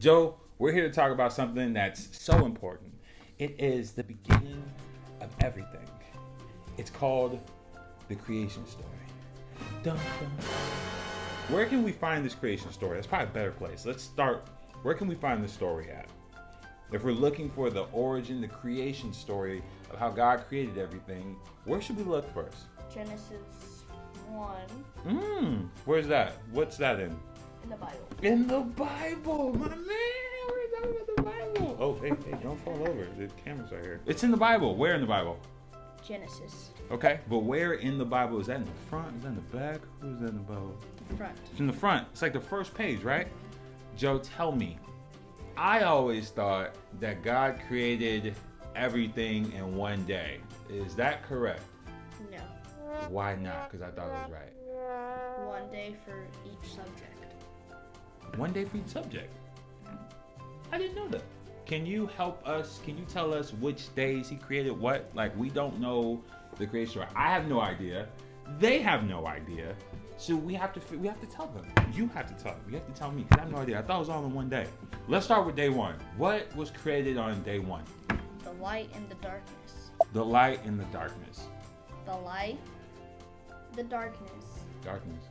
Joe, we're here to talk about something that's so important. It is the beginning of everything. It's called the creation story. Dun, dun. Where can we find this creation story? That's probably a better place. Let's start. Where can we find this story at? If we're looking for the origin, the creation story of how God created everything, where should we look first? Genesis 1. Where's that? What's that in? In the Bible. In the Bible, my man. We're talking about the Bible. Oh, hey, don't fall over. The camera's right here. It's in the Bible. Where in the Bible? Genesis. Okay, but where in the Bible? Is that in the front? Is that in the back? Who's that in the Bible? The front. It's in the front. It's like the first page, right? Joe, tell me. I always thought that God created everything in one day. Is that correct? No. Why not? Because I thought it was right. 1 day for each subject. 1 day for each subject. I didn't know that. Can you help us? Can you tell us which days he created what? Like, we don't know the creation story. I have no idea. They have no idea. So we have to tell them. You have to tell them. You have to tell me, because I have no idea. I thought it was all in 1 day. Let's start with day one. What was created on day one? The light and the darkness. The light and the darkness. The light, the darkness. Darkness.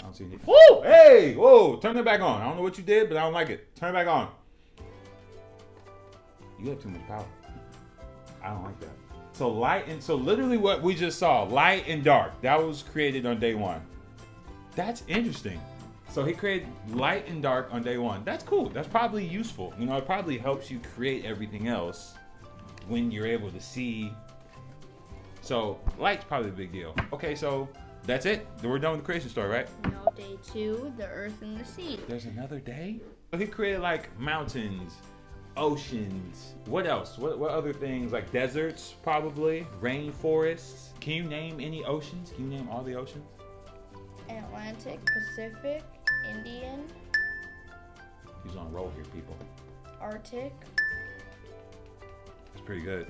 I don't see it. Whoa! Hey! Whoa! Turn it back on. I don't know what you did, but I don't like it. Turn it back on. You have too much power. I don't like that. So literally what we just saw, light and dark, that was created on day one. That's interesting. So he created light and dark on day one. That's cool. That's probably useful. You know, it probably helps you create everything else when you're able to see. So light's probably a big deal. Okay, so that's it. We're done with the creation story, right? No, day 2, the earth and the sea. There's another day? So he created like mountains, oceans. What else? What other things? Like deserts, probably. Rainforests. Can you name any oceans? Can you name all the oceans? Atlantic, Pacific, Indian, He's on a roll here, people. Arctic. It's pretty good.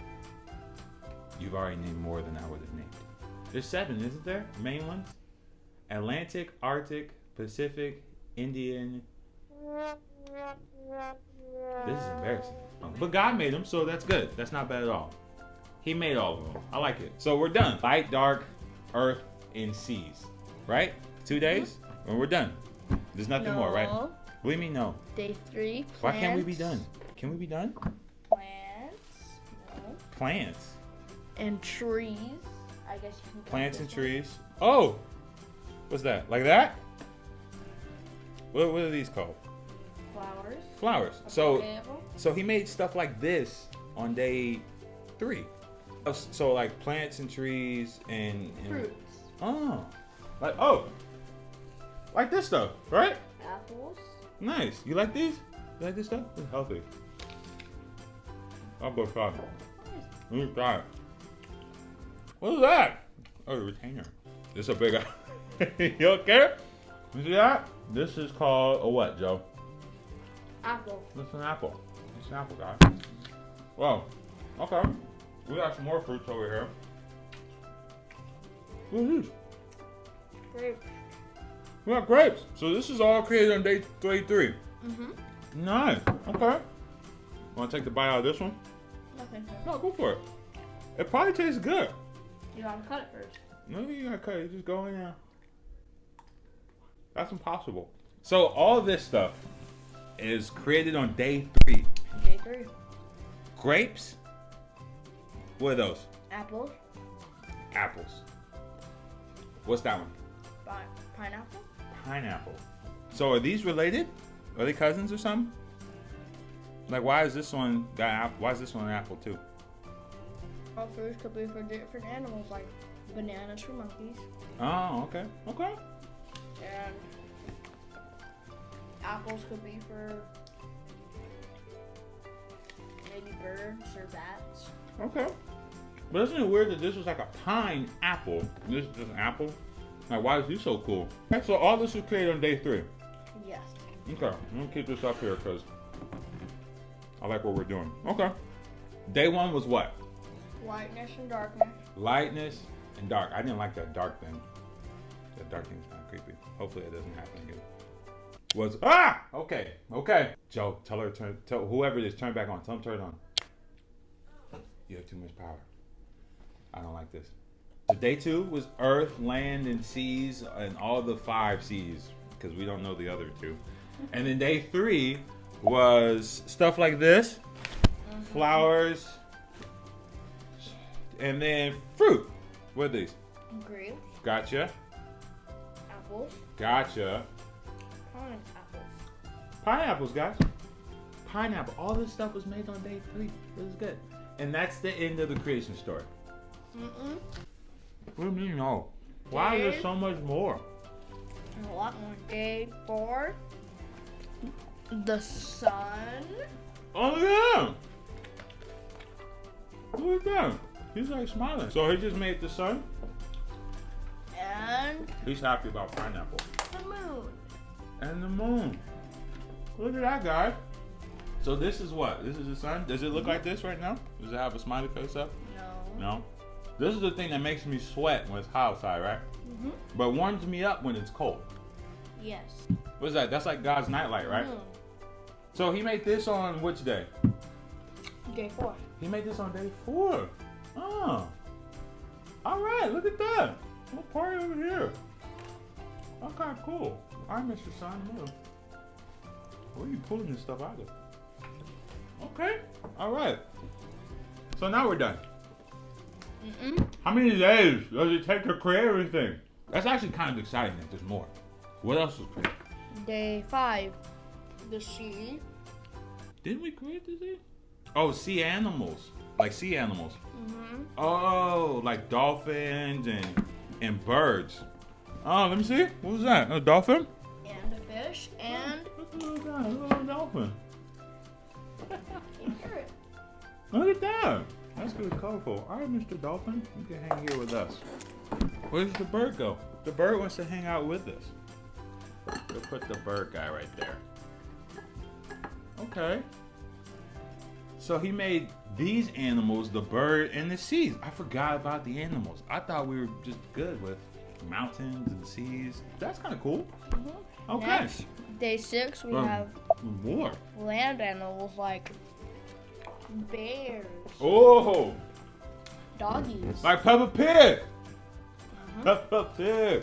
You've already named more than I would have named. There's 7, isn't there? Main ones? Atlantic, Arctic, Pacific, Indian. This is embarrassing. But God made them, so that's good. That's not bad at all. He made all of them. I like it. So we're done. Light, dark, earth, and seas. Right? 2 days? And we're done. There's nothing more, right? What do you mean no? Day 3, plants. Why can't we be done? Can we be done? Plants. No. Plants. And trees. I guess you can. Plants and trees. Oh! What's that? Like that? What are these called? Flowers. Flowers. So he made stuff like this on day 3. So like plants and trees and Fruits. Oh. Like this stuff, right? Apples. Nice. You like these? You like this stuff? It's healthy. I'll go try it. Let me try it. What is that? Oh, the retainer. This is a big You okay? You see that? This is called a what, Joe? Apple. It's an apple. It's an apple, guys. Well, okay. We got some more fruits over here. What are these? Grapes. We got grapes. So this is all created on day 3. Mm-hmm. Nice. Okay. Want to take the bite out of this one? Nothing. No, go for it. It probably tastes good. You gotta cut it first. No, you gotta cut it. You just go in there. That's impossible. So all this stuff is created on day 3. Day 3. Grapes? What are those? Apples. Apples. What's that one? Pineapple. Pineapple. So are these related? Are they cousins or something? Like, why is this one got apple? Why is this one an apple too? All fruits could be for different animals, like bananas for monkeys. Oh, okay. Okay. And apples could be for maybe birds or bats. Okay. But isn't it weird that this was like a pine apple? This is just an apple? Like, why is this so cool? Okay, so all this was created on day 3. Yes. Okay, I'm gonna keep this up here because I like what we're doing. Okay. Day 1 was what? Lightness and darkness. Lightness and dark. I didn't like that dark thing. That dark thing's kind of creepy. Hopefully it doesn't happen again. was okay. Joe, tell whoever it is, turn back on. Tell them turn it on. You have too much power. I don't like this. So day 2 was earth, land, and seas, and all the 5 seas, because we don't know the other 2. And then day 3 was stuff like this, flowers, and then fruit. What are these? Grapes. Gotcha. Apples. Gotcha. Pineapples. Pineapples, guys. Pineapple. All this stuff was made on day 3. This is good. And that's the end of the creation story. Mm-mm. What do you mean, no? Why is there so much more? A lot more. Day 4. The sun. Oh, yeah. Look at that. He's like smiling. So he just made the sun? And He's happy about pineapple. the moon. And the moon. Look at that, guys. So this is what? This is the sun? Does it look like this right now? Does it have a smiley face up? No. No? This is the thing that makes me sweat when it's hot outside, right? Mm-hmm. But warms me up when it's cold. Yes. What's that? That's like God's nightlight, right? Moon. So he made this on which day? Day 4. He made this on day 4. Oh. All right, look at that. What party over here? Okay, cool. All right, Mr. Sun. Where are you pulling this stuff out of? Okay. All right. So now we're done. Mm-mm. How many days does it take to create everything? That's actually kind of exciting that there's more. What else was created? Day 5. The sea. Didn't we create the sea? Oh, sea animals. Like sea animals. Mm-hmm. Oh, like dolphins and birds. Oh, let me see. What was that? A dolphin? And a fish. And Look at that, a little dolphin. a carrot. Look at that. That's really colorful. All right, Mr. Dolphin, you can hang here with us. Where's the bird go? The bird wants to hang out with us. We'll put the bird guy right there. Okay. So he made these animals, the bird and the seas. I forgot about the animals. I thought we were just good with mountains and seas. That's kind of cool. Mm-hmm. Okay. Next, day 6, we have More. land animals like bears, Oh, doggies. like Peppa Pig. Peppa Pig.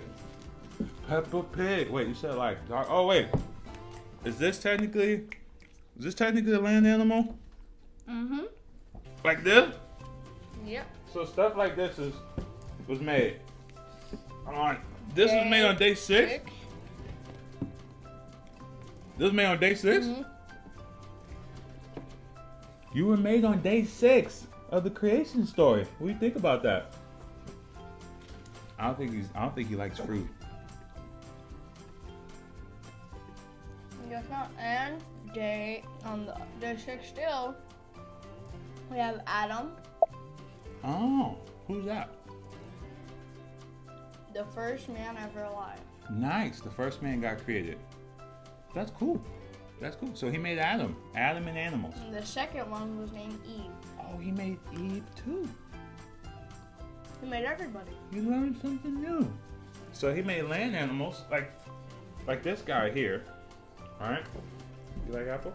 Peppa Pig. Wait, you said like dog. Oh wait, is this technically a land animal? Mm-hmm. Like this? Yep. So stuff like this was made on. This was made on day 6. This was made on day 6. Mm-hmm. You were made on day 6 of the creation story. What do you think about that? I don't think he likes fruit. Guess not. And day 6 still, we have Adam, Oh, who's that? the first man ever alive. Nice. The first man got created. That's cool. That's cool. So he made Adam. Adam and animals. And the second one was named Eve. Oh, he made Eve too. He made everybody. You learned something new. So he made land animals like this guy here. All right. You like apple?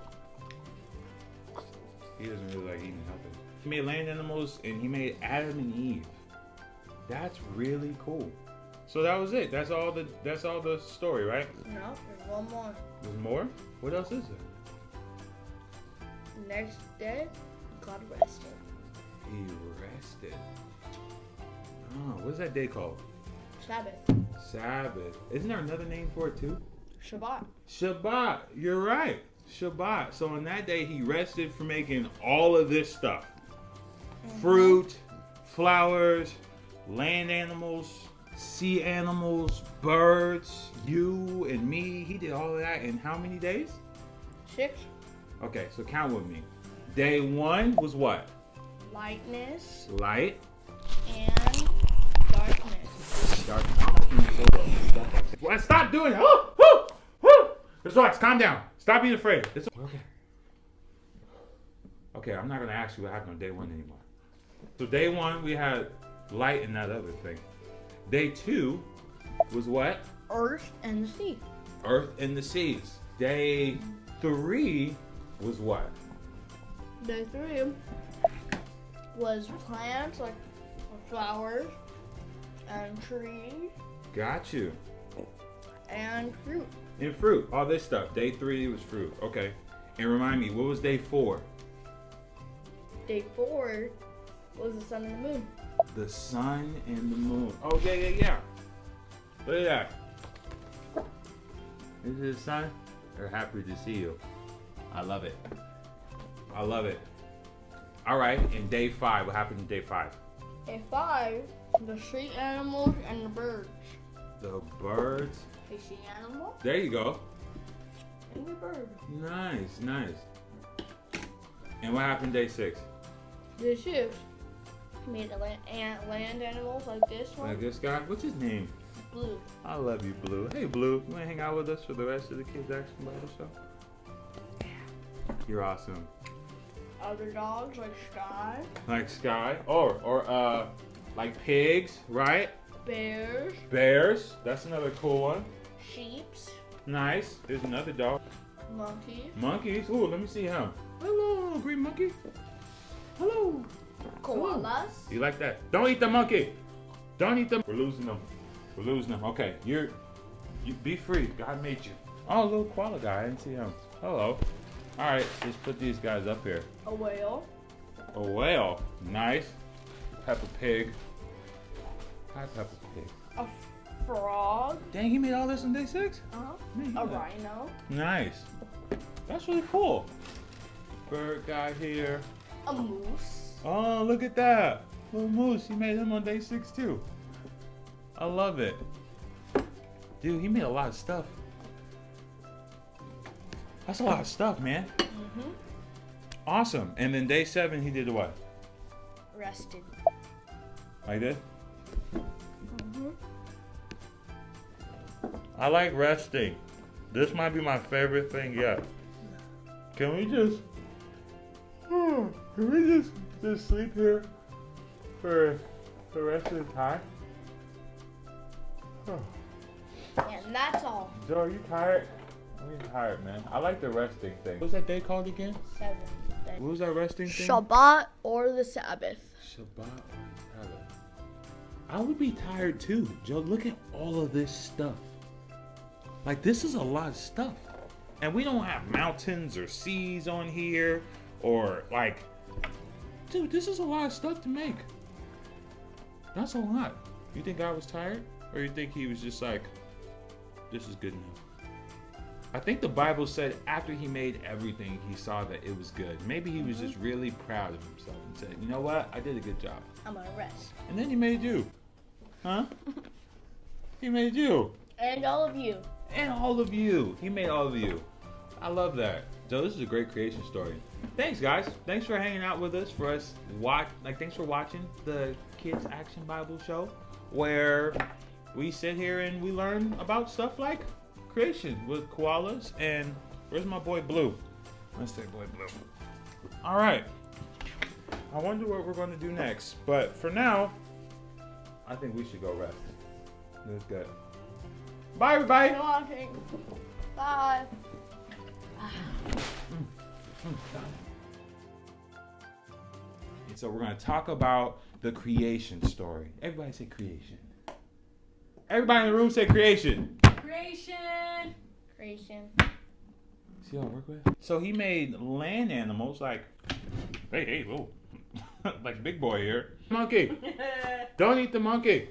He doesn't really like eating healthy. He made land animals and he made Adam and Eve. That's really cool. So that was it. That's all the story, right? No, there's one more. There's more? What else is there? Next day, God rested. He rested. Oh, what's that day called? Sabbath. Sabbath. Isn't there another name for it too? Shabbat. Shabbat. You're right. Shabbat. So on that day, he rested from making all of this stuff. Fruit, flowers, land animals, sea animals, birds, you and me. He did all of that in how many days? 6. Okay, so count with me. Day 1 was what? Lightness Light. and darkness. Well, stop doing it. Oh, oh, oh. Just relax. Calm down. Stop being afraid. It's okay. Okay, I'm not going to ask you what happened on day 1 anymore. So day 1, we had light and that other thing. Day 2 was what? Earth and the sea. Earth and the seas. Day 3 was what? Day 3 was plants, like flowers and trees Got you. and fruit. And fruit, all this stuff. Day 3 was fruit. Okay. And remind me, what was day 4? Day 4 was the sun and the moon. The sun and the moon. Oh, yeah. Look at that. Is it the sun? They're happy to see you. I love it. I love it. All right, and day 5. What happened in day 5? Day 5, the sea animals and the birds. The birds. The sea animal There you go. and the bird. Nice. And what happened day 6? Day 6 made land animals like this one. Like this guy? What's his name? Blue. I love you, Blue. Hey, Blue. You want to hang out with us for the rest of the Kids Action Bible Show? You're awesome. Other dogs like Sky. Like Sky. Or like pigs, right? Bears. Bears. That's another cool one. Sheeps. Nice. There's another dog. Monkeys. Monkeys. Ooh, let me see him. Hello, green monkey. Hello. Koalas. You like that? Don't eat the monkey. Don't eat them. We're losing them. Okay, you be free. God made you. Oh, little koala guy. I didn't see him. Hello. All right, let's put these guys up here. A whale. A whale. Nice. Peppa Pig. Hi, Peppa Pig. A frog. Dang, he made all this in day 6? Uh-huh. Man, A rhino. Nice. That's really cool. Bird guy here. A moose. Oh, look at that. Little moose. He made him on day 6 too. I love it. Dude, he made a lot of stuff. That's a lot of stuff, man. Mm-hmm. Awesome. And then day 7, he did what? Rested. Like this? Mm-hmm. I like resting. This might be my favorite thing yet. Can we just sleep here for the rest of the time? And that's all. Joe, are you tired? I'm getting tired, man. I like the resting thing. What was that day called again? 7. What was that resting thing? Shabbat or the Sabbath. Shabbat or Sabbath. I would be tired too. Joe, look at all of this stuff. Like, this is a lot of stuff. And we don't have mountains or seas on here. Or, like, dude, this is a lot of stuff to make. That's a lot. You think God was tired? Or you think he was just like, this is good enough? I think the Bible said after he made everything, he saw that it was good. Maybe he was just really proud of himself and said, you know what? I did a good job. I'm gonna rest. And then he made you. Huh? He made you. And all of you. And all of you. He made all of you. I love that. So this is a great creation story. Thanks, guys. Thanks for hanging out with us. Thanks for watching the Kids Action Bible Show, where we sit here and we learn about stuff like creation with koalas. And where's my boy Blue? Let's say boy Blue. All right. I wonder what we're going to do next. But for now, I think we should go rest. It was good. Bye, everybody. Thanks for watching. Bye. And so we're going to talk about the creation story. Everybody say creation. Everybody in the room say creation. Creation. Creation. See how I work with? So he made land animals like, hey, whoa. Like big boy here. Monkey. Don't eat the monkey.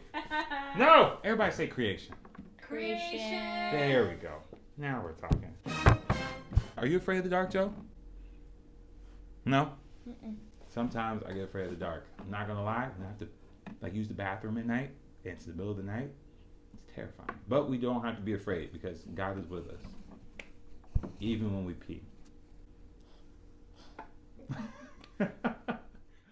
No. Everybody say creation. Creation. There we go. Now we're talking. Are you afraid of the dark, Joe? No? Mm-mm. Sometimes I get afraid of the dark. I'm not gonna lie. I have to use the bathroom at night. And it's the middle of the night. It's terrifying. But we don't have to be afraid because God is with us. Even when we pee.